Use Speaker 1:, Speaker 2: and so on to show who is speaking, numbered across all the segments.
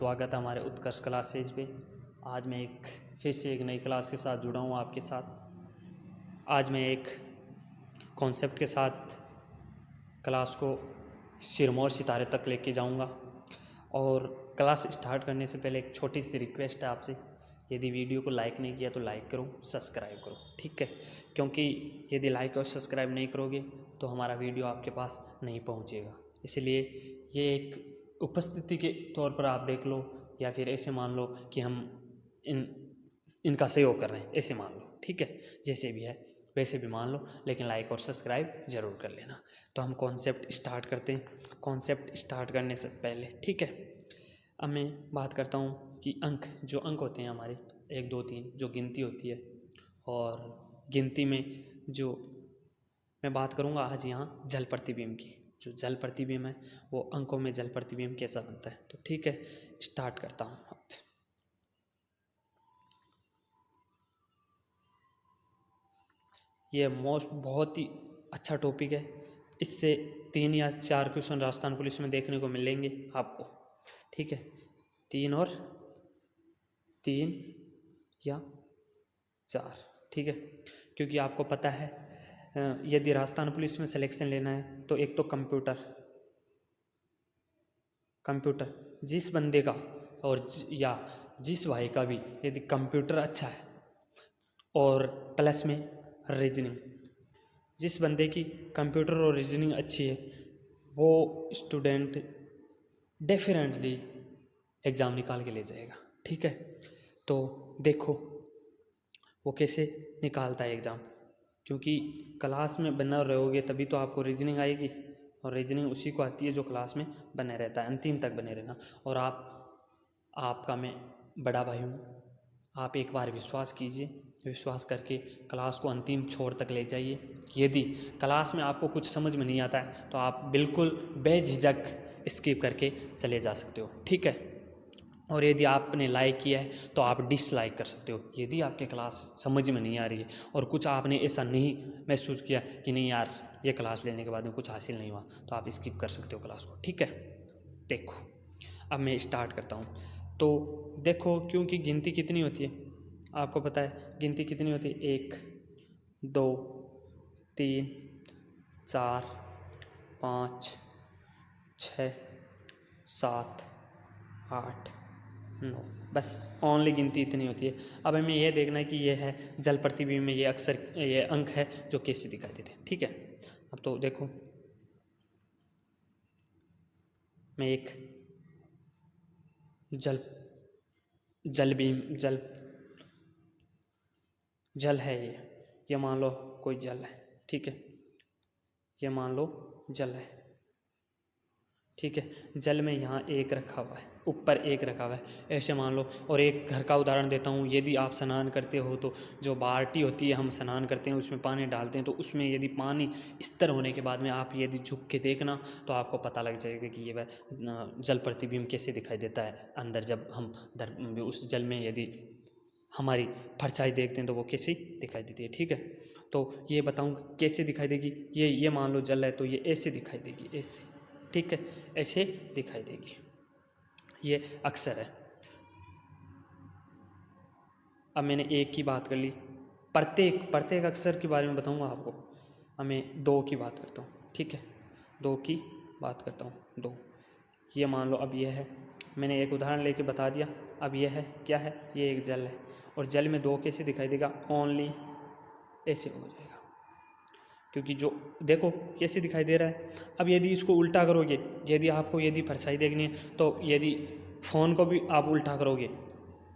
Speaker 1: स्वागत है हमारे उत्कर्ष क्लासेज पे। आज मैं फिर से एक नई क्लास के साथ जुड़ा हूँ आपके साथ। आज मैं एक कॉन्सेप्ट के साथ क्लास को सिरमौर सितारे तक लेके जाऊँगा। और क्लास स्टार्ट करने से पहले एक छोटी सी रिक्वेस्ट है आपसे, यदि वीडियो को लाइक नहीं किया तो लाइक करो, सब्सक्राइब करो, ठीक है। क्योंकि यदि लाइक और सब्सक्राइब नहीं करोगे तो हमारा वीडियो आपके पास नहीं पहुँचेगा। इसलिए ये एक उपस्थिति के तौर पर आप देख लो, या फिर ऐसे मान लो कि हम इनका सहयोग कर रहे हैं, ऐसे मान लो, ठीक है। जैसे भी है वैसे भी मान लो, लेकिन लाइक और सब्सक्राइब ज़रूर कर लेना। तो हम कॉन्सेप्ट स्टार्ट करते हैं। कॉन्सेप्ट स्टार्ट करने से पहले, ठीक है, अब मैं बात करता हूँ कि जो अंक होते हैं हमारे 1 2 3 जो गिनती होती है, और गिनती में जो मैं बात करूँगा आज यहाँ जल प्रतिबिंब की। जो जल प्रतिबिंब है वो अंकों में जल प्रतिबिंब कैसा बनता है, तो ठीक है, स्टार्ट करता हूँ अब। ये बहुत ही अच्छा टॉपिक है। इससे 3 या 4 क्वेश्चन राजस्थान पुलिस में देखने को मिलेंगे आपको, ठीक है। 3 या 4, ठीक है। क्योंकि आपको पता है यदि राजस्थान पुलिस में सिलेक्शन लेना है तो एक तो कंप्यूटर जिस बंदे का और या जिस भाई का भी यदि कंप्यूटर अच्छा है और प्लस में रीजनिंग, जिस बंदे की कंप्यूटर और रीजनिंग अच्छी है वो स्टूडेंट डेफिनेटली एग्ज़ाम निकाल के ले जाएगा, ठीक है। तो देखो वो कैसे निकालता है एग्ज़ाम, क्योंकि क्लास में बना रहोगे तभी तो आपको रीजनिंग आएगी, और रीजनिंग उसी को आती है जो क्लास में बने रहता है, अंतिम तक बने रहना। और आपका मैं बड़ा भाई हूँ, आप एक बार विश्वास कीजिए, विश्वास करके क्लास को अंतिम छोर तक ले जाइए। यदि क्लास में आपको कुछ समझ में नहीं आता है तो आप बिल्कुल बेझिझक स्किप करके चले जा सकते हो, ठीक है। और यदि आपने लाइक किया है तो आप डिसलाइक कर सकते हो। यदि आपके क्लास समझ में नहीं आ रही है और कुछ आपने ऐसा नहीं महसूस किया कि नहीं यार ये क्लास लेने के बाद में कुछ हासिल नहीं हुआ, तो आप स्किप कर सकते हो क्लास को, ठीक है। देखो अब मैं स्टार्ट करता हूँ। तो देखो, क्योंकि गिनती कितनी होती है आपको पता है, गिनती कितनी होती है, 1 2 3 4 5 6 7 8 9, बस ओनली गिनती इतनी होती है। अब हमें यह देखना है कि यह है जल प्रतिबिंब में ये अंक है जो कैसे दिखाई देते हैं, ठीक है। अब तो देखो मैं एक जल है, ये मान लो कोई जल है, ठीक है। ये मान लो जल है, ठीक है। जल में यहाँ 1 रखा हुआ है, ऊपर 1 रखा हुआ है, ऐसे मान लो। और एक घर का उदाहरण देता हूँ, यदि आप स्नान करते हो तो जो बाल्टी होती है हम स्नान करते हैं उसमें पानी डालते हैं, तो उसमें यदि पानी स्तर होने के बाद में आप यदि झुक के देखना तो आपको पता लग जाएगा कि ये जल प्रतिबिंब कैसे दिखाई देता है अंदर। जब हम उस जल में यदि हमारी परछाई देखते हैं तो वो कैसी दिखाई देती है, ठीक है। तो ये बताऊँ कैसे दिखाई देगी, ये मान लो जल है तो ये ऐसे दिखाई देगी, ऐसे, ठीक है, ऐसे दिखाई देगी। ये अक्सर है। अब मैंने 1 की बात कर ली, प्रत्येक अक्षर के बारे में बताऊंगा आपको। अब मैं 2 की बात करता हूँ, ठीक है, 2 की बात करता हूँ। 2 ये मान लो, अब ये है, मैंने एक उदाहरण लेके बता दिया। अब ये है, क्या है, ये एक जल है, और जल में 2 कैसे दिखाई देगा, ओनली ऐसे हो जाएगा, क्योंकि जो देखो कैसे दिखाई दे रहा है। अब यदि इसको उल्टा करोगे, यदि आपको यदि परछाई देखनी है तो यदि फ़ोन को भी आप उल्टा करोगे,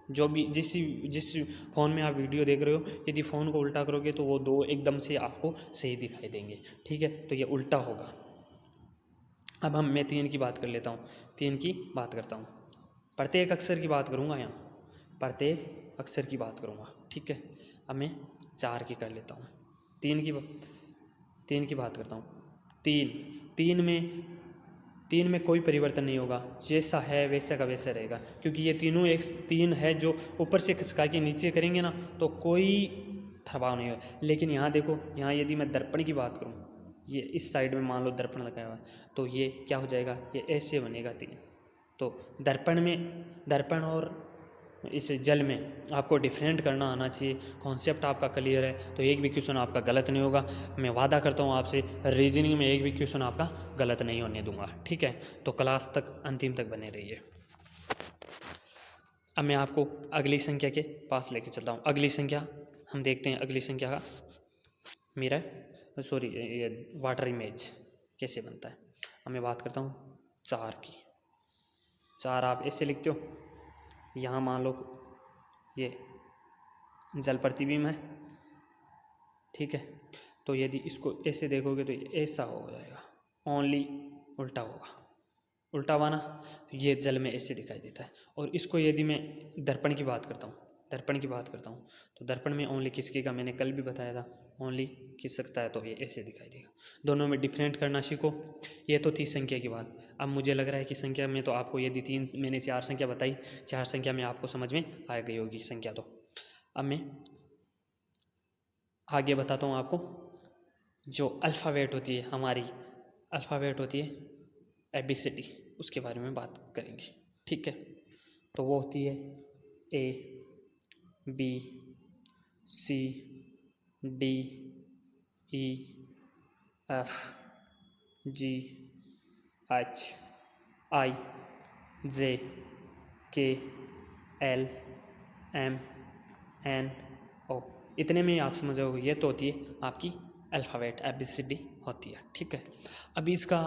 Speaker 1: जो भी जिस फ़ोन में आप वीडियो देख रहे हो, यदि फ़ोन को उल्टा करोगे तो वो 2 एकदम से आपको सही दिखाई देंगे, ठीक है। तो ये उल्टा होगा। अब मैं 3 की बात कर लेता हूँ, 3 की बात करता हूँ। प्रत्येक अक्षर की बात करूँगा, यहाँ प्रत्येक अक्षर की बात करूँगा, ठीक है। अब मैं 4 की कर लेता हूँ, 3 की बात करता हूँ। 3 में कोई परिवर्तन नहीं होगा, जैसा है वैसा का वैसा रहेगा, क्योंकि ये तीनों एक 3 है जो ऊपर से खिसका के नीचे करेंगे ना तो कोई प्रभाव नहीं होगा। लेकिन यहाँ देखो, यहाँ यदि मैं दर्पण की बात करूँ, ये इस साइड में मान लो दर्पण लगाया हुआ है, तो ये क्या हो जाएगा, ये ऐसे बनेगा 3, तो दर्पण और इस जल में आपको डिफरेंट करना आना चाहिए, कॉन्सेप्ट आपका क्लियर है तो एक भी क्वेश्चन आपका गलत नहीं होगा। मैं वादा करता हूँ आपसे, रीजनिंग में एक भी क्वेश्चन आपका गलत नहीं होने दूंगा, ठीक है। तो क्लास तक अंतिम तक बने रहिए। अब मैं आपको अगली संख्या के पास लेके चलता हूँ। अगली संख्या हम देखते हैं, अगली संख्या का ये वाटर इमेज कैसे बनता है। अब मैं बात करता हूँ 4 की। 4 आप ऐसे लिखते हो, यहाँ मान लो ये जल प्रतिबिंब है, ठीक है। तो यदि इसको ऐसे देखोगे तो ये ऐसा हो जाएगा, ओनली उल्टा होगा, उल्टा हुआ ना, ये जल में ऐसे दिखाई देता है। और इसको यदि मैं दर्पण की बात करता हूँ तो दर्पण में ओनली खिसकेगा, मैंने कल भी बताया था, ओनली खिस सकता है, तो ये ऐसे दिखाई देगा। दोनों में डिफरेंट करना सीखो। ये तो थी संख्या की बात। अब मुझे लग रहा है कि संख्या में तो आपको यदि मैंने 4 संख्या बताई, 4 संख्या में आपको समझ में आ गई होगी संख्या। तो अब मैं आगे बताता हूँ आपको, जो अल्फ़ाबेट होती है हमारी, अल्फ़ाबेट होती है ABCD, उसके बारे में बात करेंगे, ठीक है। तो वो होती है A B C D E F G H I J K L M N O। इतने में ही आप समझ जाओगे, ये तो होती है आपकी अल्फ़ाबेट ABCD होती है, ठीक है। अभी इसका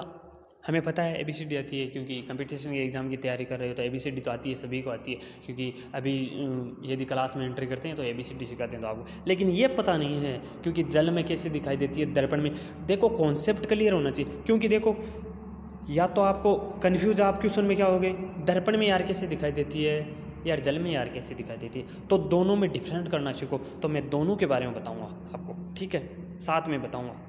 Speaker 1: हमें पता है ABCD आती है, क्योंकि कंपटीशन के एग्ज़ाम की तैयारी कर रहे हो तो ABCD तो आती है, सभी को आती है, क्योंकि अभी यदि क्लास में एंट्री करते हैं तो ABCD सिखाते हैं तो आपको। लेकिन ये पता नहीं है क्योंकि जल में कैसे दिखाई देती है, दर्पण में। देखो कॉन्सेप्ट क्लियर होना चाहिए, क्योंकि देखो या तो आपको कन्फ्यूज आप क्वेश्चन में क्या हो गए, दर्पण में यार कैसे दिखाई देती है, यार जल में यार कैसे दिखाई देती है। तो दोनों में डिफरेंट करना सीखो। तो मैं दोनों के बारे में बताऊंगा आपको, ठीक है, साथ में बताऊंगा,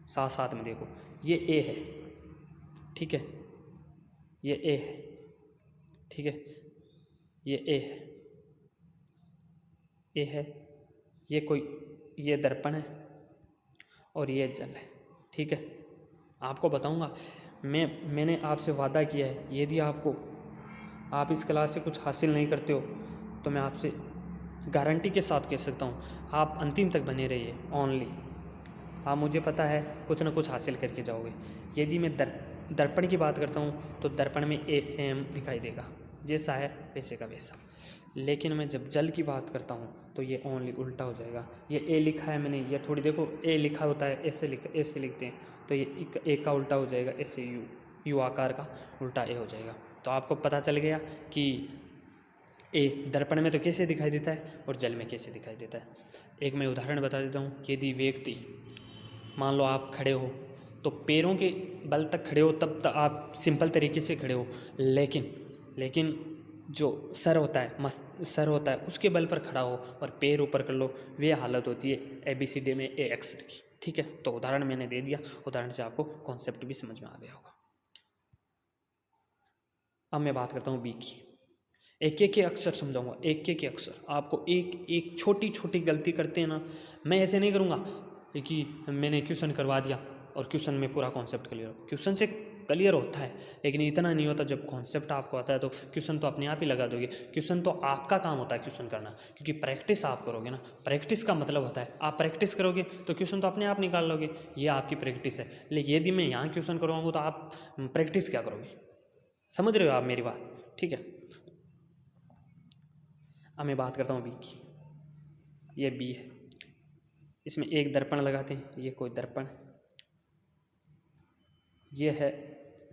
Speaker 1: साथ में। देखो ये A है, ठीक है, ये A है, ठीक है, ये A है, A है, ये दर्पण है और ये जल है, ठीक है। आपको बताऊंगा, मैंने आपसे वादा किया है, यदि आप इस क्लास से कुछ हासिल नहीं करते हो तो मैं आपसे गारंटी के साथ कह सकता हूँ, आप अंतिम तक बने रहिए ओनली। आप मुझे पता है कुछ ना कुछ हासिल करके जाओगे। यदि मैं दर्पण की बात करता हूँ तो दर्पण में A सेम दिखाई देगा, जैसा है वैसे का वैसा। लेकिन मैं जब जल की बात करता हूँ तो ये ओनली उल्टा हो जाएगा। ये A लिखा है मैंने, ये थोड़ी देखो A लिखा होता है, ऐसे लिखते हैं, तो ये A का उल्टा हो जाएगा, ऐसे यू आकार का उल्टा A हो जाएगा। तो आपको पता चल गया कि A दर्पण में तो कैसे दिखाई देता है और जल में कैसे दिखाई देता है। एक मैं उदाहरण बता देता हूँ। यदि व्यक्ति, मान लो आप खड़े हो तो पैरों के बल तक खड़े हो, तब तक आप सिंपल तरीके से खड़े हो, लेकिन जो सर होता है उसके बल पर खड़ा हो और पैर ऊपर कर लो, वे हालत होती है ABCD में A अक्षर की, ठीक है। तो उदाहरण मैंने दे दिया, उदाहरण से आपको कॉन्सेप्ट भी समझ में आ गया होगा। अब मैं बात करता हूँ B की। एक अक्षर समझाऊंगा, एक अक्षर। आपको एक छोटी छोटी गलती करते हैं ना, मैं ऐसे नहीं करूँगा कि मैंने क्वेश्चन करवा दिया और क्वेश्चन में पूरा कॉन्सेप्ट क्लियर हो। क्वेश्चन से क्लियर होता है लेकिन इतना नहीं होता। जब कॉन्सेप्ट आपको आता है तो क्वेश्चन तो अपने आप ही लगा दोगे। क्वेश्चन तो आपका काम होता है क्वेश्चन करना, क्योंकि प्रैक्टिस आप करोगे ना। प्रैक्टिस का मतलब होता है आप प्रैक्टिस करोगे तो क्वेश्चन तो अपने आप निकाल लोगे, ये आपकी प्रैक्टिस है। लेकिन यदि मैं यहाँ क्वेश्चन करवाऊँगा तो आप प्रैक्टिस क्या करोगे? समझ रहे हो आप मेरी बात? ठीक है। अब मैं बात करता हूँ B की। ये B है, इसमें एक दर्पण लगाते हैं, ये कोई दर्पण, ये है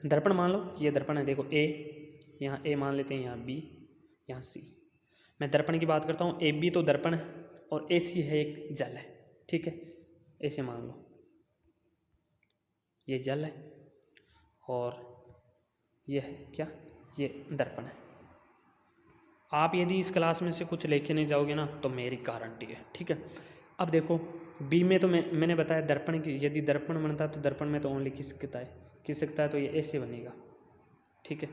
Speaker 1: दर्पण मान लो, ये दर्पण है। देखो A, यहाँ A मान लेते हैं, यहाँ B, यहाँ C। मैं दर्पण की बात करता हूँ, AB तो दर्पण है और AC है एक जल है, ठीक है। ऐसे मान लो ये जल है और ये है क्या, ये दर्पण है। आप यदि इस क्लास में से कुछ लेके नहीं जाओगे ना तो मेरी गारंटी है, ठीक है। अब देखो B में तो मैंने बताया दर्पण की, यदि दर्पण बनता तो दर्पण में तो ओनली खिसकता है तो ये ऐसे बनेगा, ठीक है।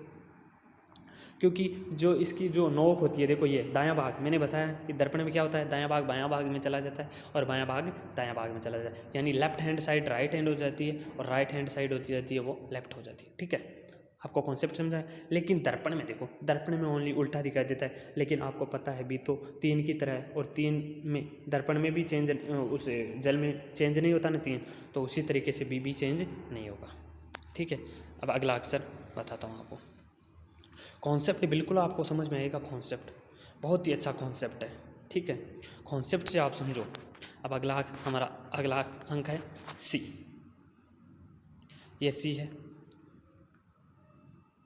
Speaker 1: क्योंकि जो इसकी जो नोक होती है, देखो ये दायां भाग, मैंने बताया कि दर्पण में क्या होता है, दायां भाग बायां भाग में चला जाता है और बायां भाग दायां भाग में चला जाता है, यानी left hand side right hand हो जाती है और राइट हैंड साइड होती जाती है वो लेफ्ट हो जाती है। ठीक है, आपको कॉन्सेप्ट समझा है। लेकिन दर्पण में देखो, दर्पण में ओनली उल्टा दिखाई देता है, लेकिन आपको पता है भी तो तीन की तरह है, और तीन में दर्पण में भी चेंज, उस जल में चेंज नहीं होता ना तीन, तो उसी तरीके से भी चेंज नहीं होगा। ठीक है, अब अगला अक्षर बताता हूँ आपको। कॉन्सेप्ट बिल्कुल आपको समझ में आएगा, कॉन्सेप्ट बहुत ही अच्छा कॉन्सेप्ट है। ठीक है, कॉन्सेप्ट से आप समझो। अब हमारा अगला अंक है सी। ये सी है,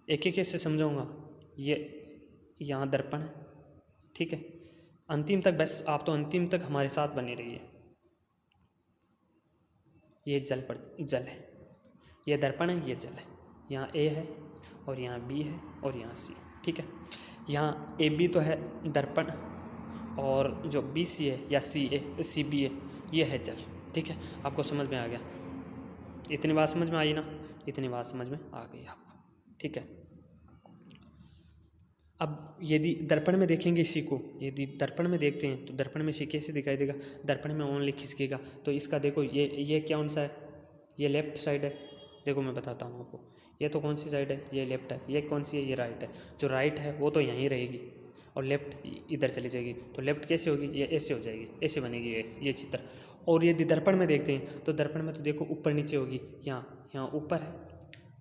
Speaker 1: एक एक से समझाऊंगा। ये यहाँ दर्पण है, ठीक है, अंतिम तक, बस आप तो अंतिम तक हमारे साथ बने रहिए। ये जल है, ये दर्पण है, ये जल है। यहाँ ए है और यहाँ बी है और यहाँ सी। ठीक है, यहाँ ए बी तो है दर्पण, और जो बी सी है या सी बी है, ये है जल। ठीक है, आपको समझ में आ गया? इतनी बात समझ में आई ना? इतनी बात समझ में आ गई आपको? ठीक है, अब यदि दर्पण में देखेंगे इसी को, यदि दर्पण में देखते हैं तो दर्पण में इसी कैसे दिखाई देगा? दर्पण में ओनली खिसकेगा, तो इसका देखो ये कौन सा है? ये लेफ्ट साइड है। देखो मैं बताता हूँ आपको, ये तो कौन सी साइड है? ये लेफ्ट है। ये कौन सी है? ये राइट है। जो राइट है वो तो यहीं रहेगी और लेफ्ट इधर चली जाएगी, तो लेफ्ट कैसे होगी? ये ऐसे हो जाएगी, ऐसे बनेगी ये चित्र। और यदि दर्पण में देखते हैं तो दर्पण में तो देखो ऊपर नीचे होगी। यहाँ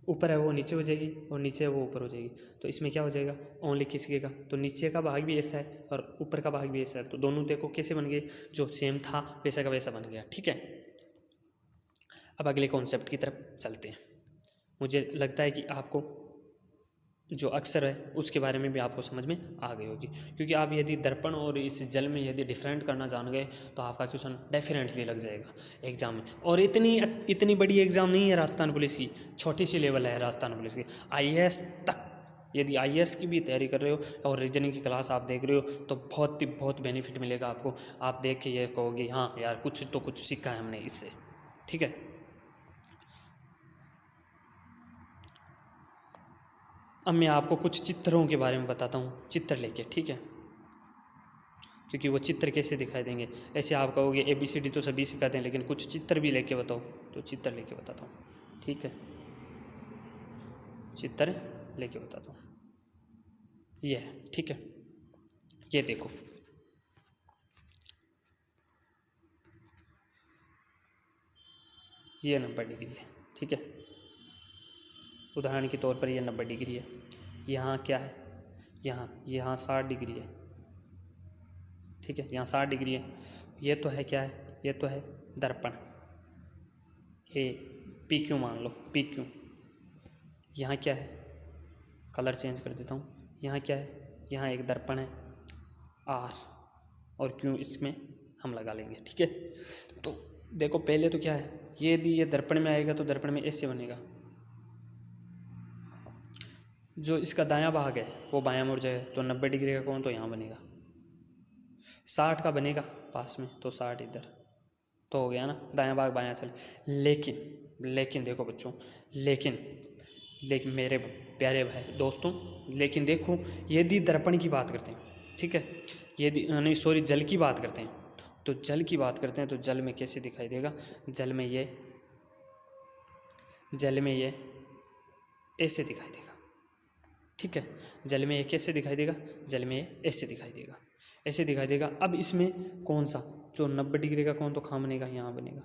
Speaker 1: ऊपर है वो नीचे हो जाएगी, और नीचे है वो ऊपर हो जाएगी। तो इसमें क्या हो जाएगा? ओनली खिसकेगा, तो नीचे का भाग भी ऐसा है और ऊपर का भाग भी ऐसा है, तो दोनों देखो कैसे बन गए? जो सेम था वैसा का वैसा बन गया। ठीक है, अब अगले कॉन्सेप्ट की तरफ चलते हैं। मुझे लगता है कि आपको जो अक्षर है उसके बारे में भी आपको समझ में आ गई होगी, क्योंकि आप यदि दर्पण और इस जल में यदि डिफरेंट करना जान गए तो आपका क्वेश्चन डेफिनेटली लग जाएगा एग्जाम में। और इतनी बड़ी एग्जाम नहीं है राजस्थान पुलिस की, छोटी सी लेवल है राजस्थान पुलिस की। आईएएस तक, यदि आईएएस की भी तैयारी कर रहे हो और रीजनिंग की क्लास आप देख रहे हो तो बहुत बेनिफिट मिलेगा आपको। आप देख के ये कहोगे हाँ यार कुछ सीखा है हमने इससे। ठीक है, अब मैं आपको कुछ चित्रों के बारे में बताता हूँ, चित्र लेके। ठीक है, क्योंकि वो चित्र कैसे दिखाई देंगे, ऐसे आप कहोगे ABCD तो सभी सिखाते हैं, लेकिन कुछ चित्र भी लेके बताओ, तो चित्र लेके बताता हूँ। ठीक है, चित्र लेके बताता हूँ। ये है, ठीक है, ये देखो, ये 90 डिग्री है। ठीक है, उदाहरण के तौर पर ये 90 डिग्री है। यहाँ क्या है? यहाँ 60 डिग्री है। ठीक है, यहाँ 60 डिग्री है। ये तो है क्या है? ये तो है दर्पण, PQ मान लो, PQ। यहाँ क्या है? कलर चेंज कर देता हूँ। यहाँ क्या है? यहाँ एक दर्पण है R, और Q इसमें हम लगा लेंगे। ठीक है, तो देखो पहले तो क्या है, यदि ये दर्पण में आएगा तो दर्पण में ऐसे बनेगा। जो इसका दायां भाग है वो बायां मुड़ जाएगा, तो 90 डिग्री का कोण तो यहाँ बनेगा। 60 का बनेगा पास में, तो 60 इधर, तो हो गया ना, दायां भाग बायां चले। लेकिन देखो बच्चों, लेकिन मेरे प्यारे भाई दोस्तों, लेकिन देखो यदि दर्पण की बात करते हैं, ठीक है, यदि नहीं सॉरी जल की बात करते हैं, तो जल की बात करते हैं तो जल में कैसे दिखाई देगा? जल में ये ऐसे दिखाई देगा। ठीक है, जल में ये कैसे दिखाई देगा? जल में ये ऐसे दिखाई देगा, ऐसे दिखाई देगा। अब इसमें कौन सा, जो 90 डिग्री का कौन तो कहाँ बनेगा? यहाँ बनेगा,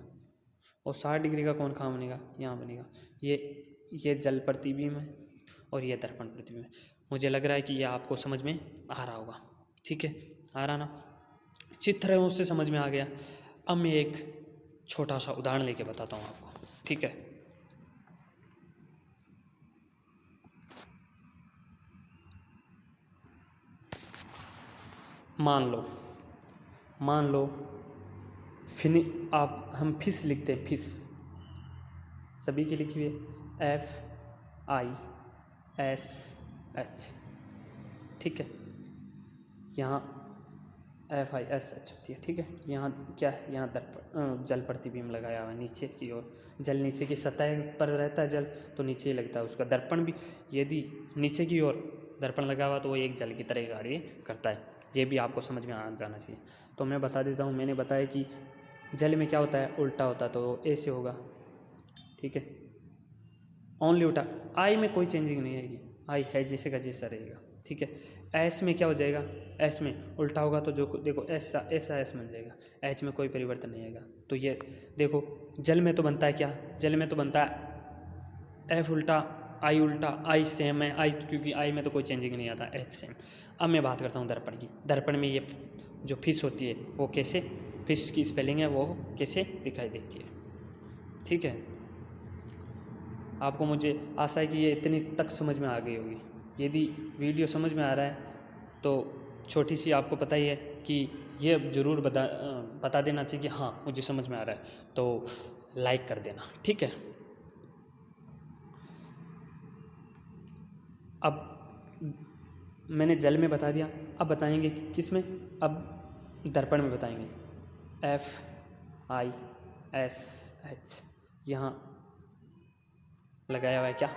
Speaker 1: और 60 डिग्री का कौन कहाँ बनेगा? यहाँ बनेगा। ये जल प्रतिबिंब है और ये दर्पण प्रतिबिंब है। मुझे लग रहा है कि ये आपको समझ में आ रहा होगा। ठीक है, आ रहा ना? चित्र है उससे समझ में आ गया। अब मैं एक छोटा सा उदाहरण लेके बताता हूँ आपको। ठीक है, मान लो हम फिश लिखते हैं, फिश सभी की लिखी हुई है FISH। ठीक है, यहाँ FISH होती है। ठीक है, यहाँ क्या है? यहाँ जल प्रतिबिंब लगाया हुआ है नीचे की ओर। जल नीचे की सतह पर रहता है जल, तो नीचे ही लगता है उसका। दर्पण भी यदि नीचे की ओर दर्पण लगा हुआ तो वो एक जल की तरह कार्य करता है। ये भी आपको समझ में आ जाना चाहिए। तो मैं बता देता हूँ, मैंने बताया कि जल में क्या होता है, उल्टा होता है, तो ऐसे होगा, ठीक है, ओनली उल्टा। आई में कोई चेंजिंग नहीं आएगी, आई है जैसे का जैसा रहेगा, ठीक है। एस में क्या हो जाएगा, एस में उल्टा होगा तो जो देखो ऐसा ऐसा एस बन जाएगा, एच में कोई परिवर्तन नहीं आएगा। तो ये देखो जल में तो बनता है क्या, जल में तो बनता है एफ उल्टा आई सेम है, आई क्योंकि आई में तो कोई चेंजिंग नहीं आता, एच सेम। अब मैं बात करता हूँ दर्पण की। दर्पण में ये जो फिश होती है वो कैसे, फिश की स्पेलिंग है वो कैसे दिखाई देती है, ठीक है। आपको मुझे आशा है कि ये इतनी तक समझ में आ गई होगी। यदि वीडियो समझ में आ रहा है तो छोटी सी आपको पता ही है कि ये ज़रूर बता देना चाहिए कि हाँ मुझे समझ में आ रहा है, तो लाइक कर देना, ठीक है। अब मैंने जल में बता दिया, अब बताएंगे किस में, अब दर्पण में बताएंगे। FISH यहाँ लगाया हुआ है क्या,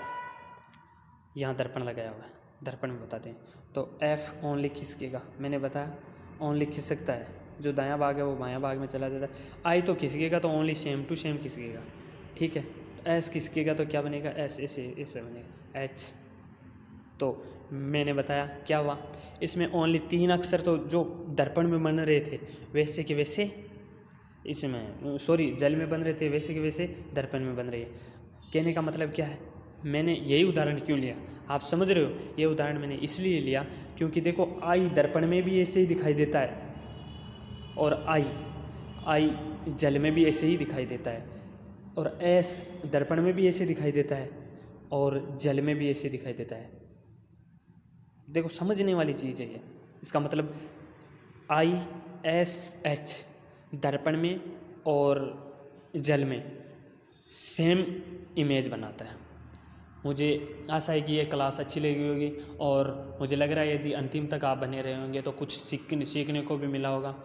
Speaker 1: यहाँ दर्पण लगाया हुआ है, दर्पण में बताते हैं। तो F ओनली खिसकेगा, मैंने बताया ओनली खिसकता है, जो दायां भाग है वो बायां भाग में चला जाता है। आई तो खिसकेगा तो ओनली सेम टू सेम खिसकेगा, ठीक है। एस खिसकेगा तो क्या बनेगा, एस ऐसे बनेगा, H। तो मैंने बताया क्या हुआ, इसमें ओनली 3 अक्षर तो जो दर्पण में बन रहे थे वैसे के वैसे इसमें, सॉरी जल में बन रहे थे वैसे के वैसे दर्पण में बन रही है। कहने का मतलब क्या है, मैंने यही उदाहरण क्यों लिया, आप समझ रहे हो। ये उदाहरण मैंने इसलिए लिया क्योंकि देखो आई दर्पण में भी ऐसे ही दिखाई देता है और आई जल में भी ऐसे ही दिखाई देता है, और एस दर्पण में भी ऐसे दिखाई देता है और जल में भी ऐसे दिखाई देता है। देखो समझने वाली चीज़ है ये। इसका मतलब ISH दर्पण में और जल में सेम इमेज बनाता है। मुझे आशा है कि ये क्लास अच्छी लगी होगी, और मुझे लग रहा है यदि अंतिम तक आप बने रहे होंगे तो कुछ सीखने को भी मिला होगा,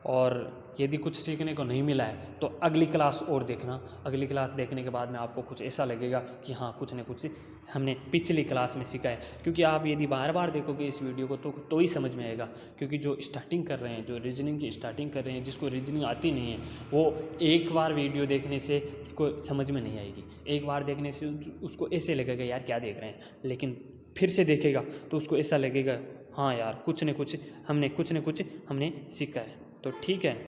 Speaker 1: और यदि कुछ सीखने को नहीं मिला है तो अगली क्लास और देखना। अगली क्लास देखने के बाद में आपको कुछ ऐसा लगेगा कि हाँ कुछ न कुछ हमने पिछली क्लास में सीखा है, क्योंकि आप यदि बार बार देखोगे इस वीडियो को तो ही समझ में आएगा। क्योंकि जो स्टार्टिंग कर रहे हैं, जो रीजनिंग की स्टार्टिंग कर रहे हैं, जिसको रीजनिंग आती नहीं है, वो एक बार वीडियो देखने से उसको समझ में नहीं आएगी। एक बार देखने से उसको ऐसे लगेगा यार क्या देख रहे हैं, लेकिन फिर से देखेगा तो उसको ऐसा लगेगा हाँ यार कुछ न कुछ हमने सीखा है। तो ठीक है।